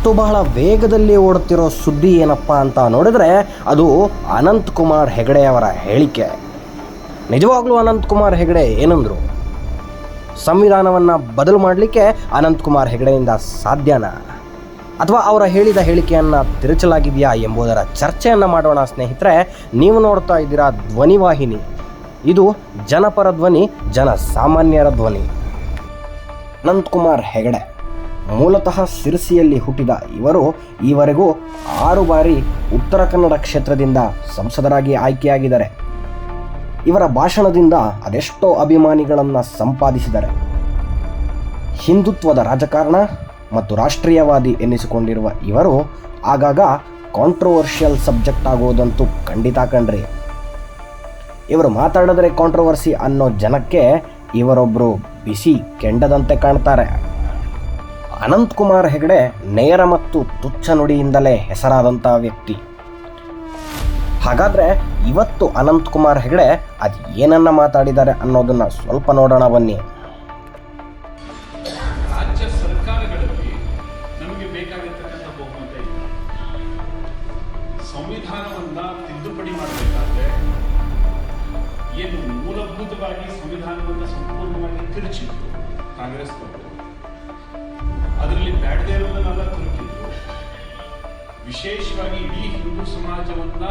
ಇವತ್ತು ಬಹಳ ವೇಗದಲ್ಲಿ ಓಡುತ್ತಿರೋ ಸುದ್ದಿ ಏನಪ್ಪ ಅಂತ ನೋಡಿದರೆ ಅದು ಅನಂತಕುಮಾರ್ ಹೆಗಡೆಯವರ ಹೇಳಿಕೆ. ನಿಜವಾಗ್ಲೂ ಅನಂತಕುಮಾರ್ ಹೆಗಡೆ ಏನಂದರು? ಸಂವಿಧಾನವನ್ನು ಬದಲು ಮಾಡಲಿಕ್ಕೆ ಅನಂತಕುಮಾರ್ ಹೆಗಡೆಯಿಂದ ಸಾಧ್ಯನಾ, ಅಥವಾ ಅವರ ಹೇಳಿದ ಹೇಳಿಕೆಯನ್ನು ತಿರುಚಲಾಗಿದೆಯಾ ಎಂಬುದರ ಚರ್ಚೆಯನ್ನು ಮಾಡೋಣ ಸ್ನೇಹಿತರೆ. ನೀವು ನೋಡ್ತಾ ಇದ್ದೀರಾ ಧ್ವನಿವಾಹಿನಿ. ಇದು ಜನಪರ ಧ್ವನಿ, ಜನಸಾಮಾನ್ಯರ ಧ್ವನಿ. ಅನಂತಕುಮಾರ್ ಹೆಗಡೆ ಮೂಲತಃ ಸಿರಸಿಯಲ್ಲಿ ಹುಟ್ಟಿದ ಇವರು ಈವರೆಗೂ 6 ಬಾರಿ ಉತ್ತರ ಕನ್ನಡ ಕ್ಷೇತ್ರದಿಂದ ಸಂಸದರಾಗಿ ಆಯ್ಕೆಯಾಗಿದ್ದಾರೆ. ಇವರ ಭಾಷಣದಿಂದ ಅದೆಷ್ಟೋ ಅಭಿಮಾನಿಗಳನ್ನು ಸಂಪಾದಿಸಿದ್ದಾರೆ. ಹಿಂದುತ್ವದ ರಾಜಕಾರಣ ಮತ್ತು ರಾಷ್ಟ್ರೀಯವಾದಿ ಎನ್ನಿಸಿಕೊಂಡಿರುವ ಇವರು ಆಗಾಗ ಕಾಂಟ್ರವರ್ಷಿಯಲ್ ಸಬ್ಜೆಕ್ಟ್ ಆಗೋದಂತೂ ಖಂಡಿತ ಕಣ್ರಿ. ಇವರು ಮಾತಾಡಿದ್ರೆ ಕಾಂಟ್ರವರ್ಸಿ ಅನ್ನೋ ಜನಕ್ಕೆ ಇವರೊಬ್ಬರು ಬಿಸಿ ಕೆಂಡದಂತೆ ಕಾಣ್ತಾರೆ. ಅನಂತಕುಮಾರ್ ಹೆಗಡೆ ನೇರ ಮತ್ತು ತುಚ್ಛ ನುಡಿಯಿಂದಲೇ ಹೆಸರಾದಂಥ ವ್ಯಕ್ತಿ. ಹಾಗಾದರೆ ಇವತ್ತು ಅನಂತಕುಮಾರ್ ಹೆಗಡೆ ಅದು ಏನನ್ನ ಮಾತಾಡಿದ್ದಾರೆ ಅನ್ನೋದನ್ನ ಸ್ವಲ್ಪ ನೋಡೋಣ ಬನ್ನಿ. ರಾಜ್ಯ ಸರ್ಕಾರಗಳಲ್ಲಿ ನಮಗೆ ಬೇಕಾಗಿರ್ತಕ್ಕಂಥ ಬಹುಮತ ಇಲ್ಲ. ಸಂವಿಧಾನವನ್ನ ತಿದ್ದುಪಡಿ ಮಾಡಬೇಕಾದ್ರೆ ಏನು ಮೂಲಭೂತವಾಗಿ ಸಂವಿಧಾನವನ್ನು ಸಂಪೂರ್ಣವಾಗಿ ತಿರುಚಿತ್ತು ಕಾಂಗ್ರೆಸ್ನವರು, ಅದರಲ್ಲಿ ಬ್ಯಾಡದೇ ಇರೋದನ್ನೆಲ್ಲ ತುರುಕಿದ್ರು. ವಿಶೇಷವಾಗಿ ಇಡೀ ಹಿಂದೂ ಸಮಾಜವನ್ನ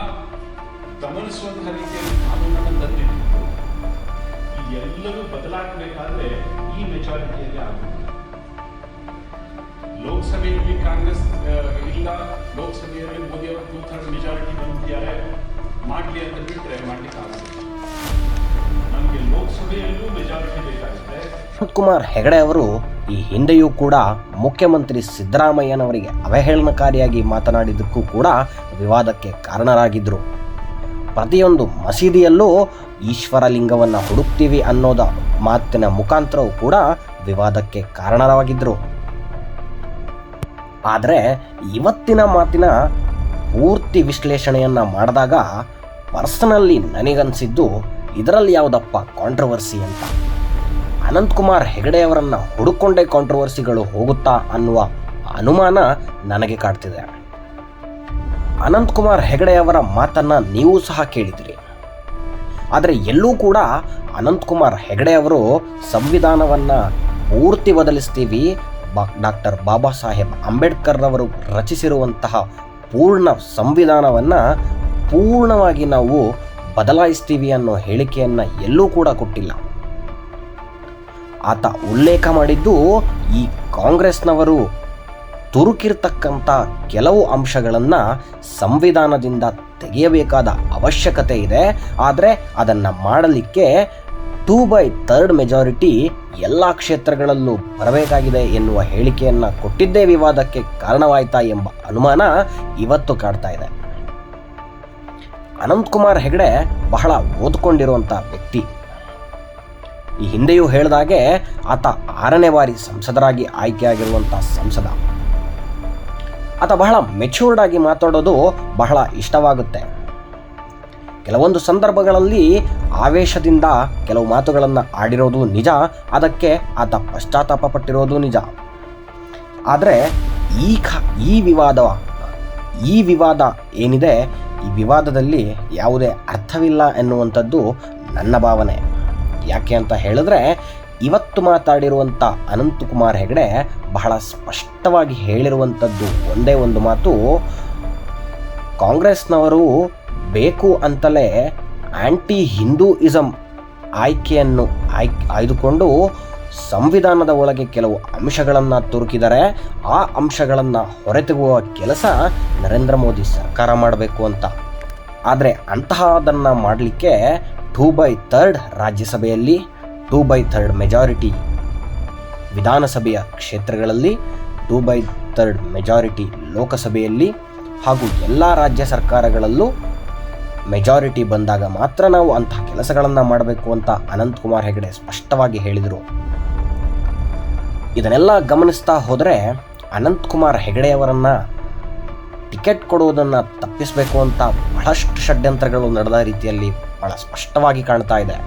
ಗಮನಿಸುವಂತಹ ರೀತಿಯಲ್ಲಿ ಕಾನೂನನ್ನು ತಂದಿತ್ತು. ಇದೆಲ್ಲವೂ ಬದಲಾಗಬೇಕಾದ್ರೆ ಈ ಮೆಜಾರಿಟಿಯಲ್ಲಿ ಆಗುತ್ತೆ. ಲೋಕಸಭೆಯಲ್ಲಿ ಕಾಂಗ್ರೆಸ್ ಇಲ್ಲ, ಲೋಕಸಭೆಯಲ್ಲಿ ಮೋದಿ ಅವರು 2/3 ಮೆಜಾರಿಟಿ ಬಂದಿದ್ದಾರೆ, ಮಾಡಲಿ ಅಂತ ಬಿಟ್ಟರೆ ಮಾಡ್ಲಿಕ್ಕೆ ಆಗುತ್ತೆ. ನಮಗೆ ಲೋಕಸಭೆಯಲ್ಲೂ ಮೆಜಾರಿಟಿ ಬೇಕಾಗುತ್ತೆ. ಅನಂತಕುಮಾರ್ ಹೆಗಡೆ ಅವರು ಈ ಹಿಂದೆಯೂ ಕೂಡ ಮುಖ್ಯಮಂತ್ರಿ ಸಿದ್ದರಾಮಯ್ಯನವರಿಗೆ ಅವಹೇಳನಕಾರಿಯಾಗಿ ಮಾತನಾಡಿದ್ದಕ್ಕೂ ಕೂಡ ವಿವಾದಕ್ಕೆ ಕಾರಣರಾಗಿದ್ದರು. ಪ್ರತಿಯೊಂದು ಮಸೀದಿಯಲ್ಲೂ ಈಶ್ವರಲಿಂಗವನ್ನು ಹುಡುಕ್ತೀವಿ ಅನ್ನೋದ ಮಾತಿನ ಮುಖಾಂತರವೂ ಕೂಡ ವಿವಾದಕ್ಕೆ ಕಾರಣರಾಗಿದ್ದರು. ಆದರೆ ಇವತ್ತಿನ ಮಾತಿನ ಪೂರ್ತಿ ವಿಶ್ಲೇಷಣೆಯನ್ನು ಮಾಡಿದಾಗ ಪರ್ಸನಲಿ ನನಗನ್ಸಿದ್ದು ಇದರಲ್ಲಿ ಯಾವುದಪ್ಪ ಕಾಂಟ್ರವರ್ಸಿ ಅಂತ. ಅನಂತಕುಮಾರ್ ಹೆಗಡೆಯವರನ್ನು ಹುಡುಕೊಂಡೇ ಕಾಂಟ್ರವರ್ಸಿಗಳು ಹೋಗುತ್ತಾ ಅನ್ನುವ ಅನುಮಾನ ನನಗೆ ಕಾಡ್ತಿದೆ. ಅನಂತಕುಮಾರ್ ಹೆಗಡೆಯವರ ಮಾತನ್ನು ನೀವು ಸಹ ಕೇಳಿದಿರಿ. ಆದರೆ ಎಲ್ಲೂ ಕೂಡ ಅನಂತಕುಮಾರ್ ಹೆಗಡೆಯವರು ಸಂವಿಧಾನವನ್ನು ಪೂರ್ತಿ ಬದಲಿಸ್ತೀವಿ, ಡಾಕ್ಟರ್ ಬಾಬಾ ಸಾಹೇಬ್ ಅಂಬೇಡ್ಕರ್ ರವರು ರಚಿಸಿರುವಂತಹ ಪೂರ್ಣ ಸಂವಿಧಾನವನ್ನು ಪೂರ್ಣವಾಗಿ ನಾವು ಬದಲಾಯಿಸ್ತೀವಿ ಅನ್ನೋ ಹೇಳಿಕೆಯನ್ನು ಎಲ್ಲೂ ಕೂಡ ಕೊಟ್ಟಿಲ್ಲ. ಆತ ಉಲ್ಲೇಖ ಮಾಡಿದ್ದು ಈ ಕಾಂಗ್ರೆಸ್ನವರು ತುರುಕಿರ್ತಕ್ಕಂಥ ಕೆಲವು ಅಂಶಗಳನ್ನು ಸಂವಿಧಾನದಿಂದ ತೆಗೆಯಬೇಕಾದ ಅವಶ್ಯಕತೆ ಇದೆ. ಆದರೆ ಅದನ್ನು ಮಾಡಲಿಕ್ಕೆ 2/3 ಮೆಜಾರಿಟಿ ಎಲ್ಲ ಕ್ಷೇತ್ರಗಳಲ್ಲೂ ಬರಬೇಕಾಗಿದೆ ಎನ್ನುವ ಹೇಳಿಕೆಯನ್ನು ಕೊಟ್ಟಿದ್ದೇ ವಿವಾದಕ್ಕೆ ಕಾರಣವಾಯಿತಾ ಎಂಬ ಅನುಮಾನ ಇವತ್ತು ಕಾಡ್ತಾ ಇದೆ. ಅನಂತಕುಮಾರ್ ಹೆಗಡೆ ಬಹಳ ಓದ್ಕೊಂಡಿರುವಂಥ ವ್ಯಕ್ತಿ. ಈ ಹಿಂದೆಯೂ ಹೇಳಿದಾಗೆ ಆತ 6ನೇ ಬಾರಿ ಸಂಸದರಾಗಿ ಆಯ್ಕೆಯಾಗಿರುವಂಥ ಸಂಸದ. ಆತ ಬಹಳ ಮೆಚ್ಯೂರ್ಡ್ ಆಗಿ ಮಾತಾಡೋದು ಬಹಳ ಇಷ್ಟವಾಗುತ್ತೆ. ಕೆಲವೊಂದು ಸಂದರ್ಭಗಳಲ್ಲಿ ಆವೇಶದಿಂದ ಕೆಲವು ಮಾತುಗಳನ್ನು ಆಡಿರೋದು ನಿಜ, ಅದಕ್ಕೆ ಆತ ಪಶ್ಚಾತ್ತಾಪ ಪಟ್ಟಿರೋದು ನಿಜ. ಆದರೆ ಈ ವಿವಾದ ಏನಿದೆ, ಈ ವಿವಾದದಲ್ಲಿ ಯಾವುದೇ ಅರ್ಥವಿಲ್ಲ ಎನ್ನುವಂಥದ್ದು ನನ್ನ ಭಾವನೆ. ಯಾಕೆ ಅಂತ ಹೇಳಿದ್ರೆ ಇವತ್ತು ಮಾತಾಡಿರುವಂಥ ಅನಂತಕುಮಾರ್ ಹೆಗಡೆ ಬಹಳ ಸ್ಪಷ್ಟವಾಗಿ ಹೇಳಿರುವಂಥದ್ದು ಒಂದೇ ಒಂದು ಮಾತು. ಕಾಂಗ್ರೆಸ್ನವರು ಬೇಕು ಅಂತಲೇ ಆಂಟಿ ಹಿಂದೂಯಿಸಮ್ ಆಯ್ಕೆಯನ್ನು ಆಯ್ದುಕೊಂಡು ಸಂವಿಧಾನದ ಒಳಗೆ ಕೆಲವು ಅಂಶಗಳನ್ನು ತುರುಕಿದರೆ ಆ ಅಂಶಗಳನ್ನು ಹೊರತೆಗುವ ಕೆಲಸ ನರೇಂದ್ರ ಮೋದಿ ಸರ್ಕಾರ ಮಾಡಬೇಕು ಅಂತ. ಆದರೆ ಅಂತಹದನ್ನು ಮಾಡಲಿಕ್ಕೆ 2/3 ರಾಜ್ಯಸಭೆಯಲ್ಲಿ, 2/3 ಮೆಜಾರಿಟಿ ವಿಧಾನಸಭೆಯ ಕ್ಷೇತ್ರಗಳಲ್ಲಿ, 2/3 ಮೆಜಾರಿಟಿ ಲೋಕಸಭೆಯಲ್ಲಿ ಹಾಗೂ ಎಲ್ಲ ರಾಜ್ಯ ಸರ್ಕಾರಗಳಲ್ಲೂ ಮೆಜಾರಿಟಿ ಬಂದಾಗ ಮಾತ್ರ ನಾವು ಅಂತಹ ಕೆಲಸಗಳನ್ನು ಮಾಡಬೇಕು ಅಂತ ಅನಂತಕುಮಾರ್ ಹೆಗಡೆ ಸ್ಪಷ್ಟವಾಗಿ ಹೇಳಿದರು. ಇದನ್ನೆಲ್ಲ ಗಮನಿಸ್ತಾ ಹೋದರೆ ಅನಂತಕುಮಾರ್ ಹೆಗಡೆಯವರನ್ನು ಟಿಕೆಟ್ ಕೊಡುವುದನ್ನು ತಪ್ಪಿಸಬೇಕು ಅಂತ ಬಹಳಷ್ಟು ಷಡ್ಯಂತ್ರಗಳು ನಡೆದ ರೀತಿಯಲ್ಲಿ ಬಹಳ ಸ್ಪಷ್ಟವಾಗಿ ಕಾಣ್ತಾ ಇದೆ.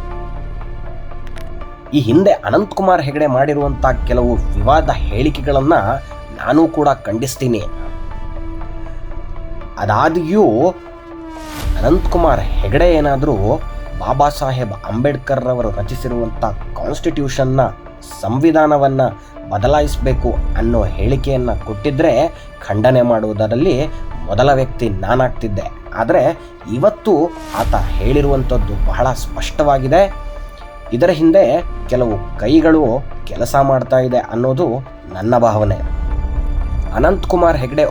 ಈ ಹಿಂದೆ ಅನಂತಕುಮಾರ್ ಹೆಗಡೆ ಮಾಡಿರುವಂಥ ಕೆಲವು ವಿವಾದ ಹೇಳಿಕೆಗಳನ್ನು ನಾನು ಕೂಡ ಖಂಡಿಸ್ತೀನಿ. ಅದಾಗಿಯೂ ಅನಂತಕುಮಾರ್ ಹೆಗಡೆ ಏನಾದರೂ ಬಾಬಾ ಸಾಹೇಬ್ ಅಂಬೇಡ್ಕರ್ ರವರು ರಚಿಸಿರುವಂಥ ಕಾನ್ಸ್ಟಿಟ್ಯೂಷನ್ನ, ಸಂವಿಧಾನವನ್ನು ಬದಲಾಯಿಸಬೇಕು ಅನ್ನೋ ಹೇಳಿಕೆಯನ್ನು ಕೊಟ್ಟಿದ್ದರೆ ಖಂಡನೆ ಮಾಡುವುದರಲ್ಲಿ ಮೊದಲ ವ್ಯಕ್ತಿ ನಾನಾಗ್ತಿದ್ದೆ. ಆದರೆ ಇವತ್ತು ಆತ ಹೇಳಿರುವಂಥದ್ದು ಬಹಳ ಸ್ಪಷ್ಟವಾಗಿದೆ. ಇದರ ಹಿಂದೆ ಕೆಲವು ಕೈಗಳು ಕೆಲಸ ಮಾಡ್ತಾ ಇದೆ ಅನ್ನೋದು ನನ್ನ ಭಾವನೆ. ಅನಂತಕುಮಾರ್ ಹೆಗಡೆ